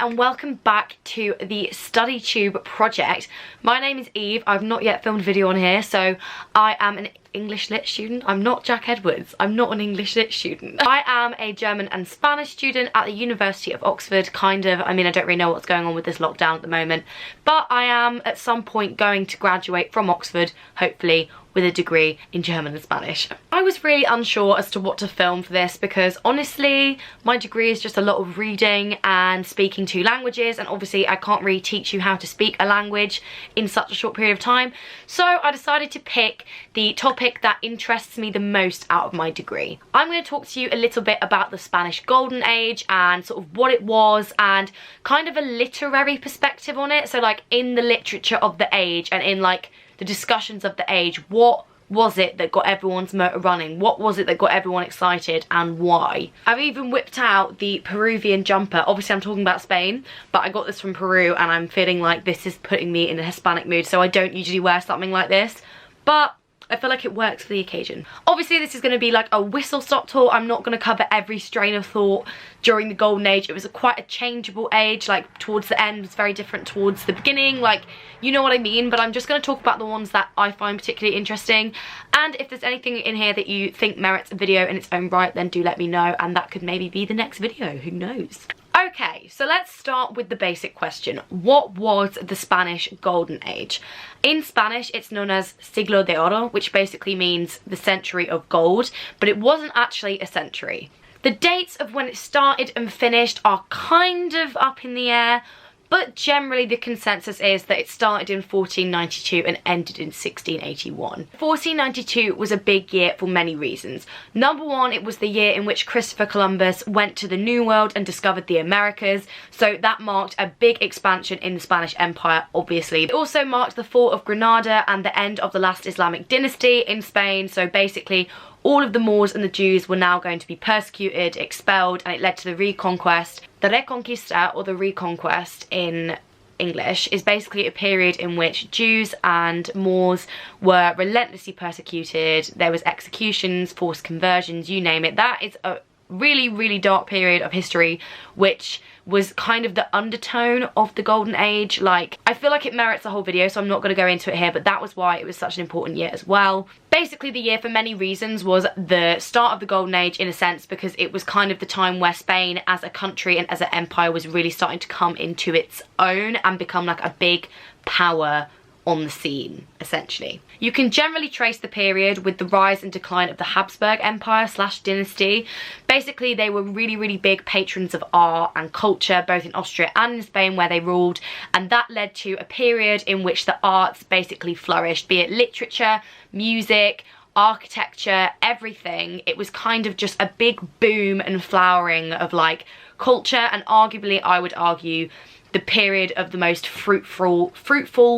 and welcome back to the StudyTube Project. My name is Eve. I've not yet filmed a video on here, so I am an English lit student. I'm not Jack Edwards. I'm not an English lit student. I am a German and Spanish student at the University of Oxford, kind of. I mean, I don't really know what's going on with this lockdown at the moment, but I am at some point going to graduate from Oxford, hopefully, with a degree in German and Spanish. I was really unsure as to what to film for this because honestly, my degree is just a lot of reading and speaking two languages, and obviously I can't really teach you how to speak a language in such a short period of time. So I decided to pick the topic that interests me the most out of my degree. I'm going to talk to you a little bit about the Spanish Golden Age and sort of what it was and kind of a literary perspective on it. So like in the literature of the age and in like the discussions of the age, what was it that got everyone's motor running? What was it that got everyone excited and why? I've even whipped out the Peruvian jumper. Obviously I'm talking about Spain, but I got this from Peru and I'm feeling like this is putting me in a Hispanic mood, so I don't usually wear something like this, but I feel like it works for the occasion. Obviously this is going to be like a whistle-stop tour. I'm not going to cover every strain of thought during the Golden Age. It was quite a changeable age, like towards the end was very different towards the beginning, like you know what I mean, but I'm just going to talk about the ones that I find particularly interesting, and if there's anything in here that you think merits a video in its own right, then do let me know, and that could maybe be the next video, who knows. Okay, so let's start with the basic question. What was the Spanish Golden Age? In Spanish, it's known as Siglo de Oro, which basically means the century of gold, but it wasn't actually a century. The dates of when it started and finished are kind of up in the air, but generally the consensus is that it started in 1492 and ended in 1681. 1492 was a big year for many reasons. Number one, it was the year in which Christopher Columbus went to the New World and discovered the Americas, so that marked a big expansion in the Spanish Empire, obviously. It also marked the fall of Granada and the end of the last Islamic dynasty in Spain, so basically all of the Moors and the Jews were now going to be persecuted, expelled, and it led to the Reconquest. The Reconquista, or the Reconquest in English, is basically a period in which Jews and Moors were relentlessly persecuted. There was executions, forced conversions, you name it. That is a really, really dark period of history, which was kind of the undertone of the Golden Age. Like, I feel like it merits a whole video, so I'm not going to go into it here, but that was why it was such an important year as well. Basically, the year for many reasons was the start of the Golden Age in a sense, because it was kind of the time where Spain as a country and as an empire was really starting to come into its own and become like a big power on the scene, essentially. You can generally trace the period with the rise and decline of the Habsburg Empire / dynasty. Basically, they were really, really big patrons of art and culture, both in Austria and in Spain where they ruled, and that led to a period in which the arts basically flourished, be it literature, music, architecture, everything. It was kind of just a big boom and flowering of like culture, and arguably, I would argue, the period of the most fruitful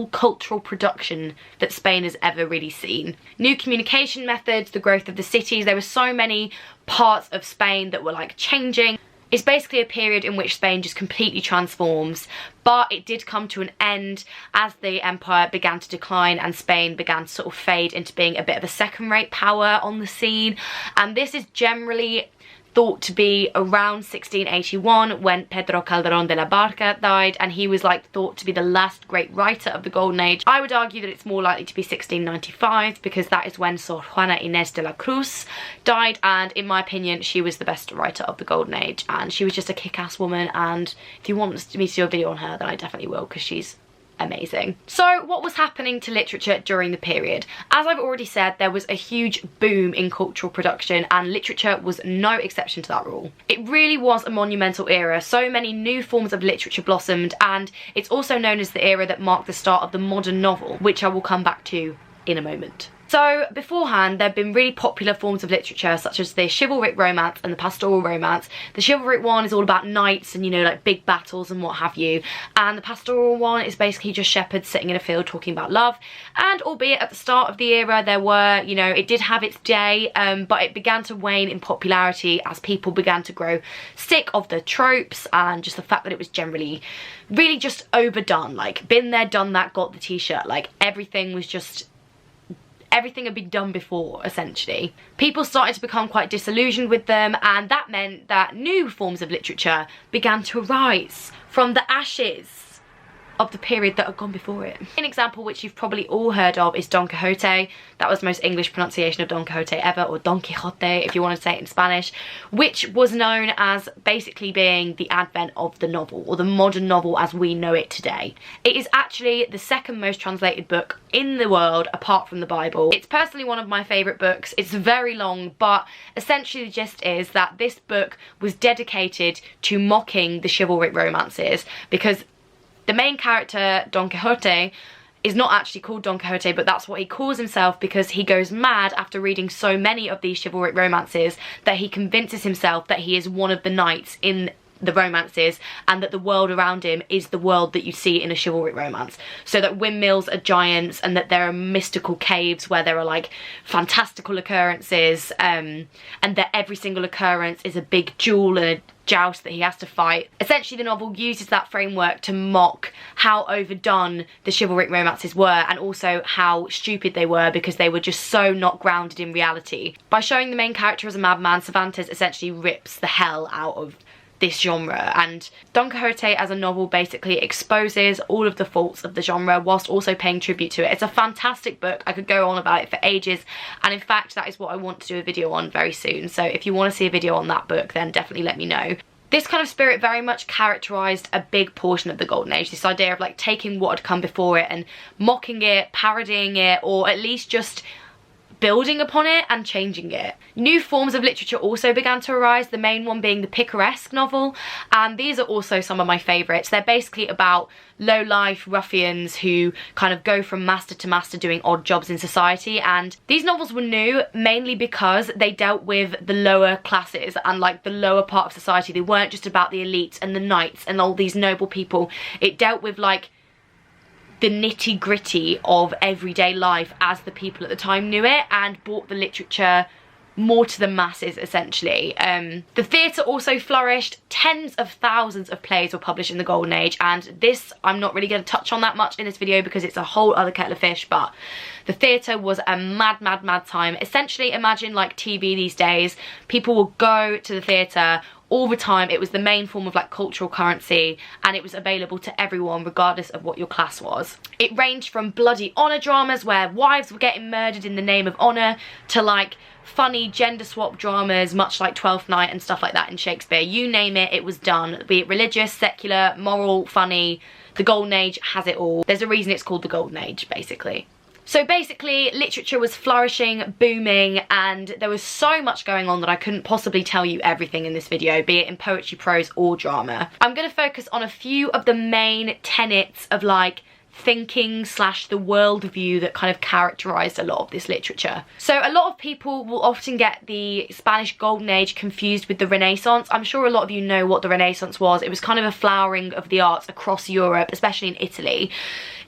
cultural production that Spain has ever really seen. New communication methods, the growth of the cities, there were so many parts of Spain that were like changing. It's basically a period in which Spain just completely transforms, but it did come to an end as the empire began to decline and Spain began to sort of fade into being a bit of a second-rate power on the scene. And this is generally thought to be around 1681 when Pedro Calderón de la Barca died, and he was like thought to be the last great writer of the Golden Age. I would argue that it's more likely to be 1695 because that is when Sor Juana Inés de la Cruz died, and in my opinion she was the best writer of the Golden Age, and she was just a kick-ass woman, and if you want me to do a video on her then I definitely will because she's amazing. So what was happening to literature during the period? As I've already said, there was a huge boom in cultural production and literature was no exception to that rule. It really was a monumental era. So many new forms of literature blossomed, and it's also known as the era that marked the start of the modern novel, which I will come back to in a moment. So beforehand, there have been really popular forms of literature such as the chivalric romance and the pastoral romance. The chivalric one is all about knights and, you know, like big battles and what have you. And the pastoral one is basically just shepherds sitting in a field talking about love. And albeit at the start of the era there were, you know, it did have its day, but it began to wane in popularity as people began to grow sick of the tropes and just the fact that it was generally really just overdone. Like, been there, done that, got the t-shirt. Like, everything was just everything had been done before, essentially. People started to become quite disillusioned with them, and that meant that new forms of literature began to arise from the ashes of the period that had gone before it. An example which you've probably all heard of is Don Quixote. That was the most English pronunciation of Don Quixote ever, or Don Quixote if you want to say it in Spanish, which was known as basically being the advent of the novel, or the modern novel as we know it today. It is actually the second most translated book in the world apart from the Bible. It's personally one of my favourite books. It's very long, but essentially the gist is that this book was dedicated to mocking the chivalric romances, because the main character, Don Quixote, is not actually called Don Quixote, but that's what he calls himself because he goes mad after reading so many of these chivalric romances that he convinces himself that he is one of the knights in the romances, and that the world around him is the world that you see in a chivalric romance. So that windmills are giants, and that there are mystical caves where there are like fantastical occurrences, and that every single occurrence is a big duel and a joust that he has to fight. Essentially the novel uses that framework to mock how overdone the chivalric romances were, and also how stupid they were because they were just so not grounded in reality. By showing the main character as a madman, Cervantes essentially rips the hell out of this genre, and Don Quixote as a novel basically exposes all of the faults of the genre whilst also paying tribute to it. It's a fantastic book. I could go on about it for ages, and in fact that is what I want to do a video on very soon, so if you want to see a video on that book then definitely let me know. This kind of spirit very much characterised a big portion of the Golden Age, this idea of like taking what had come before it and mocking it, parodying it, or at least just building upon it and changing it. New forms of literature also began to arise, the main one being the picaresque novel, and these are also some of my favourites. They're basically about low-life ruffians who kind of go from master to master doing odd jobs in society, and these novels were new mainly because they dealt with the lower classes and like the lower part of society. They weren't just about the elites and the knights and all these noble people. It dealt with like the nitty-gritty of everyday life as the people at the time knew it, and brought the literature more to the masses, essentially. The theatre also flourished. Tens of thousands of plays were published in the Golden Age, and this I'm not really going to touch on that much in this video because it's a whole other kettle of fish, but the theatre was a mad, mad, mad time. Essentially, imagine like TV these days. People will go to the theatre all the time. It was the main form of like cultural currency, and it was available to everyone regardless of what your class was. It ranged from bloody honour dramas where wives were getting murdered in the name of honour to like funny gender swap dramas much like Twelfth Night and stuff like that in Shakespeare. You name it, it was done, be it religious, secular, moral, funny. The Golden Age has it all. There's a reason it's called the Golden Age, basically. So basically, literature was flourishing, booming, and there was so much going on that I couldn't possibly tell you everything in this video, be it in poetry, prose, or drama. I'm going to focus on a few of the main tenets of like thinking slash the worldview that kind of characterised a lot of this literature. So a lot of people will often get the Spanish Golden Age confused with the Renaissance. I'm sure a lot of you know what the Renaissance was. It was kind of a flowering of the arts across Europe, especially in Italy.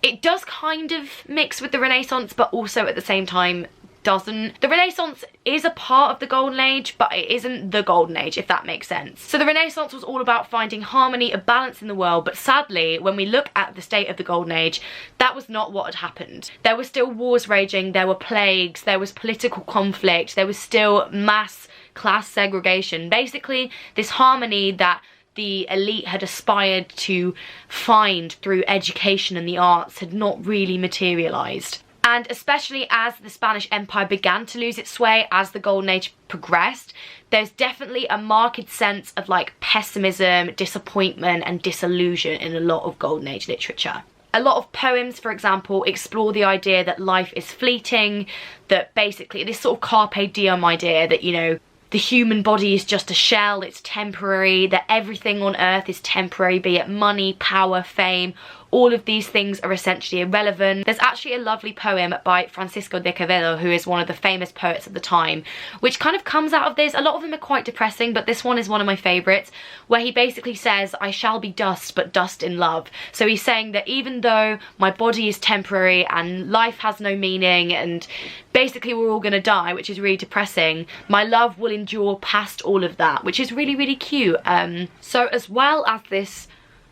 It does kind of mix with the Renaissance, but also at the same time doesn't. The Renaissance is a part of the Golden Age, but it isn't the Golden Age, if that makes sense. So the Renaissance was all about finding harmony and balance in the world, but sadly, when we look at the state of the Golden Age, that was not what had happened. There were still wars raging, there were plagues, there was political conflict, there was still mass class segregation. Basically, this harmony that the elite had aspired to find through education and the arts had not really materialised. And especially as the Spanish Empire began to lose its sway, as the Golden Age progressed, there's definitely a marked sense of like pessimism, disappointment and disillusion in a lot of Golden Age literature. A lot of poems, for example, explore the idea that life is fleeting, that basically this sort of carpe diem idea that, you know, the human body is just a shell, it's temporary, that everything on earth is temporary, be it money, power, fame. All of these things are essentially irrelevant. There's actually a lovely poem by Francisco de Quevedo, who is one of the famous poets of the time, which kind of comes out of this. A lot of them are quite depressing, but this one is one of my favourites, where he basically says, I shall be dust, but dust in love. So he's saying that even though my body is temporary and life has no meaning and basically we're all gonna die, which is really depressing, my love will endure past all of that, which is really, really cute. So as well as this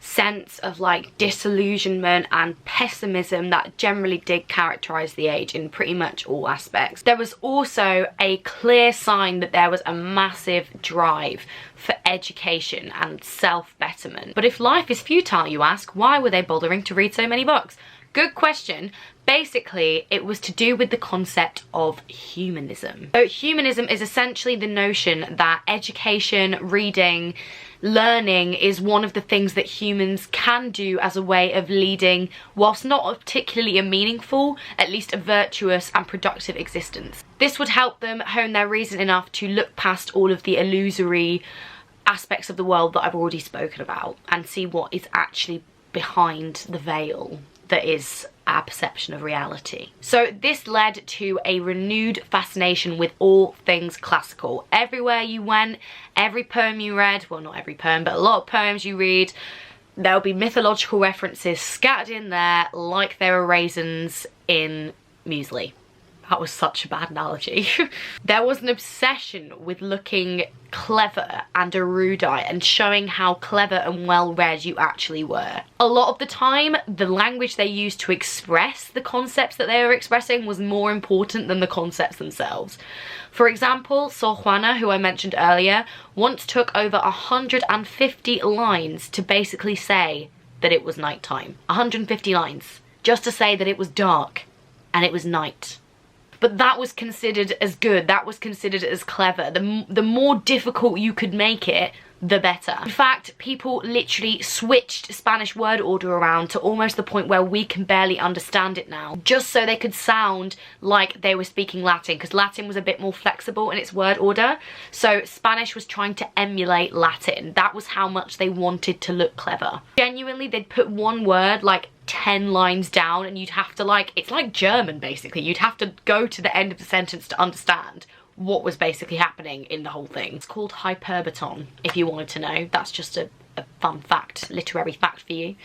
sense of like disillusionment and pessimism that generally did characterize the age in pretty much all aspects. There was also a clear sign that there was a massive drive for education and self-betterment. But if life is futile, you ask, why were they bothering to read so many books? Good question. Basically, it was to do with the concept of humanism. So humanism is essentially the notion that education, reading, learning is one of the things that humans can do as a way of leading, whilst not particularly a meaningful, at least a virtuous and productive existence. This would help them hone their reason enough to look past all of the illusory aspects of the world that I've already spoken about and see what is actually behind the veil that is our perception of reality. So this led to a renewed fascination with all things classical. Everywhere you went, every poem you read, well not every poem, but a lot of poems you read, there'll be mythological references scattered in there like there are raisins in muesli. That was such a bad analogy. There was an obsession with looking clever and erudite and showing how clever and well-read you actually were. A lot of the time, the language they used to express the concepts that they were expressing was more important than the concepts themselves. For example, Sor Juana, who I mentioned earlier, once took over 150 lines to basically say that it was nighttime. 150 lines. Just to say that it was dark and it was night. But that was considered as good, that was considered as clever. The more difficult you could make it, the better. In fact, people literally switched Spanish word order around to almost the point where we can barely understand it now, just so they could sound like they were speaking Latin, because Latin was a bit more flexible in its word order. So Spanish was trying to emulate Latin. That was how much they wanted to look clever. Genuinely, they'd put one word like 10 lines down and you'd have to like, it's like German basically, you'd have to go to the end of the sentence to understand what was basically happening in the whole thing. It's called hyperbaton, if you wanted to know. That's just a fun fact, literary fact for you.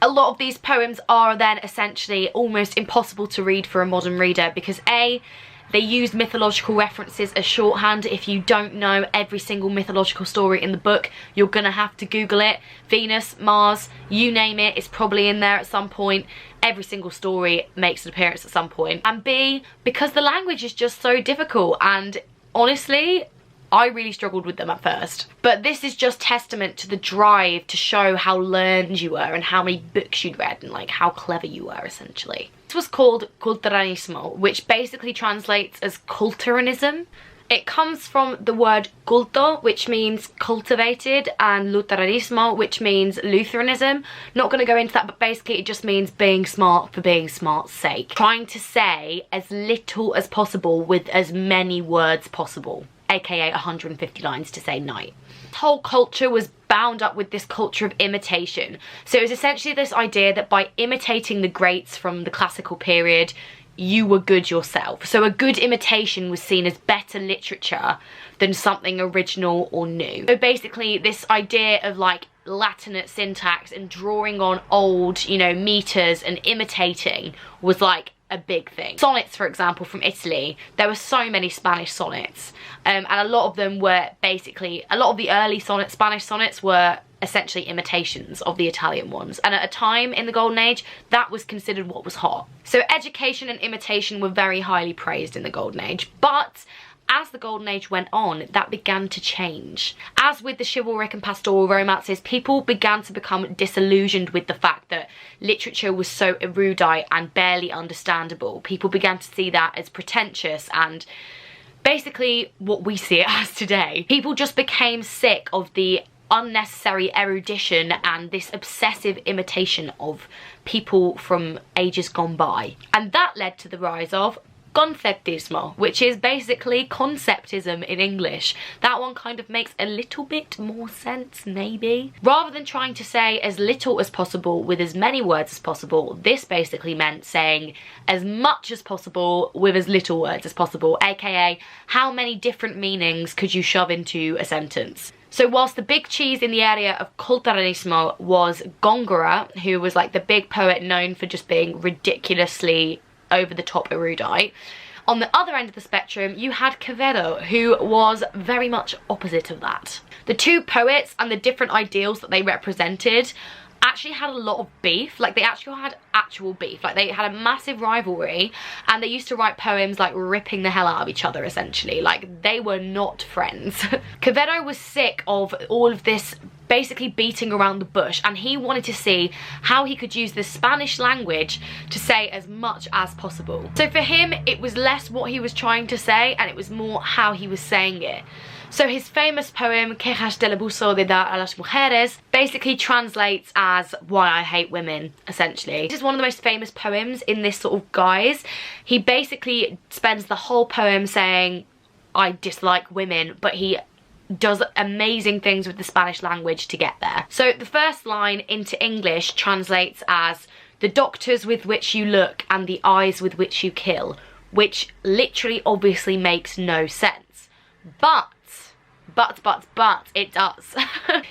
A lot of these poems are then essentially almost impossible to read for a modern reader because A, they use mythological references as shorthand. If you don't know every single mythological story in the book, you're gonna have to Google it. Venus, Mars, you name it, it's probably in there at some point. Every single story makes an appearance at some point. And B, because the language is just so difficult, and honestly, I really struggled with them at first. But this is just testament to the drive to show how learned you were and how many books you'd read and like how clever you were essentially. This was called Culteranismo, which basically translates as Culteranism. It comes from the word culto, which means cultivated, and Luteranismo, which means Lutheranism. Not going to go into that, but basically it just means being smart for being smart's sake. Trying to say as little as possible with as many words possible, aka 150 lines to say night. This whole culture was bound up with this culture of imitation. So it was essentially this idea that by imitating the greats from the classical period, you were good yourself. So a good imitation was seen as better literature than something original or new. So basically this idea of like Latinate syntax and drawing on old, you know, meters and imitating was like a big thing. Sonnets, for example, from Italy, there were so many Spanish sonnets, and a lot of them were basically, a lot of the early Spanish sonnets were essentially imitations of the Italian ones, and at a time in the Golden Age that was considered what was hot. So education and imitation were very highly praised in the Golden Age, but as the Golden Age went on, that began to change. As with the chivalric and pastoral romances, people began to become disillusioned with the fact that literature was so erudite and barely understandable. People began to see that as pretentious and basically what we see it as today. People just became sick of the unnecessary erudition and this obsessive imitation of people from ages gone by. And that led to the rise of Conceptismo, which is basically conceptism in English. That one kind of makes a little bit more sense, maybe. Rather than trying to say as little as possible with as many words as possible, this basically meant saying as much as possible with as little words as possible, aka how many different meanings could you shove into a sentence. So whilst the big cheese in the area of Culteranismo was Góngora, who was like the big poet known for just being ridiculously over-the-top erudite, on the other end of the spectrum you had Quevedo, who was very much opposite of that. The two poets and the different ideals that they represented actually had a lot of beef. Like, they actually had actual beef. Like, they had a massive rivalry, and they used to write poems like ripping the hell out of each other, essentially. Like, they were not friends. Quevedo was sick of all of this basically beating around the bush, and he wanted to see how he could use the Spanish language to say as much as possible. So for him, it was less what he was trying to say, and it was more how he was saying it. So his famous poem, Quejas del abuso de dar a las mujeres, basically translates as why I hate women, essentially. This is one of the most famous poems in this sort of guise. He basically spends the whole poem saying, I dislike women, but he does amazing things with the Spanish language to get there. So the first line into English translates as the doctors with which you look and the eyes with which you kill, which literally obviously makes no sense. But it does.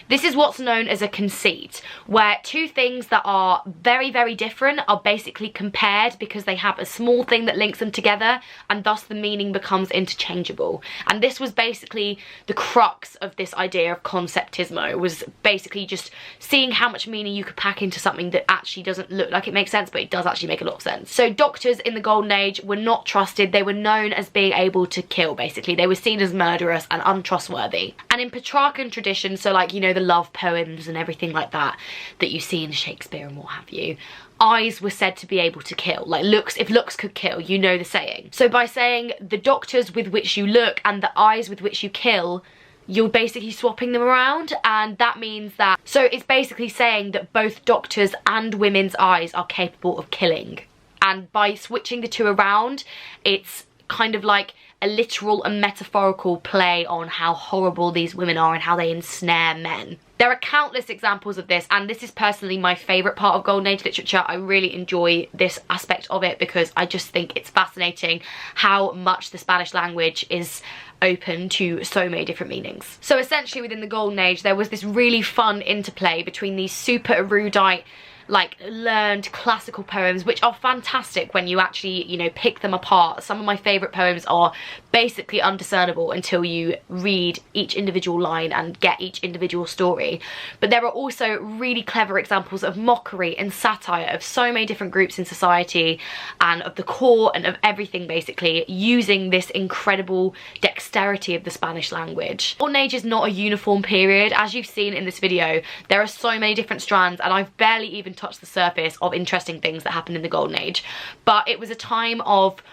This is what's known as a conceit, where two things that are very, very different are basically compared because they have a small thing that links them together, and thus the meaning becomes interchangeable. And this was basically the crux of this idea of Conceptismo, was basically just seeing how much meaning you could pack into something that actually doesn't look like it makes sense, but it does actually make a lot of sense. So doctors in the Golden Age were not trusted. They were known as being able to kill, basically. They were seen as murderous and untrustworthy. And in Petrarchan tradition, so like, you know, the love poems and everything like that you see in Shakespeare and what have you, eyes were said to be able to kill. Like, looks, if looks could kill, you know the saying. So by saying the doctors with which you look and the eyes with which you kill, you're basically swapping them around, and that means that, so it's basically saying that both doctors and women's eyes are capable of killing. And by switching the two around, it's kind of like a literal and metaphorical play on how horrible these women are and how they ensnare men. There are countless examples of this, and this is personally my favourite part of Golden Age literature. I really enjoy this aspect of it because I just think it's fascinating how much the Spanish language is open to so many different meanings. So essentially within the Golden Age there was this really fun interplay between these super erudite, like, learned classical poems, which are fantastic when you actually, you know, pick them apart. Some of my favourite poems are basically undiscernible until you read each individual line and get each individual story. But there are also really clever examples of mockery and satire of so many different groups in society and of the court and of everything, basically, using this incredible dexterity of the Spanish language. Golden Age is not a uniform period. As you've seen in this video, there are so many different strands, and I've barely even touched the surface of interesting things that happened in the Golden Age. But it was a time of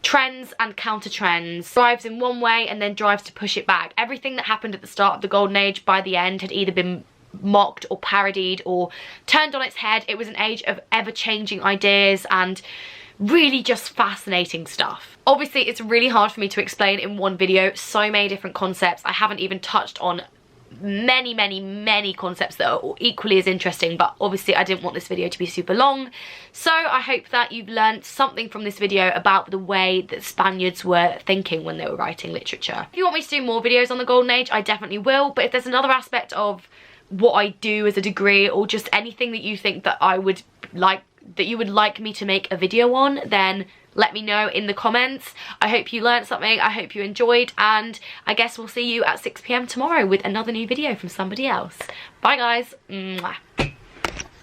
trends and counter trends, drives in one way and then drives to push it back. Everything that happened at the start of the Golden Age by the end had either been mocked or parodied or turned on its head. It was an age of ever-changing ideas and really just fascinating stuff. Obviously it's really hard for me to explain in one video so many different concepts. I haven't even touched on many concepts that are equally as interesting, but obviously I didn't want this video to be super long. So I hope that you've learned something from this video about the way that Spaniards were thinking when they were writing literature. If you want me to do more videos on the Golden Age, I definitely will, but if there's another aspect of what I do as a degree, or just anything that you think that I would like, that you would like me to make a video on, then let me know in the comments. I hope you learned something, I hope you enjoyed, and I guess we'll see you at 6 PM tomorrow with another new video from somebody else. Bye guys. Mwah.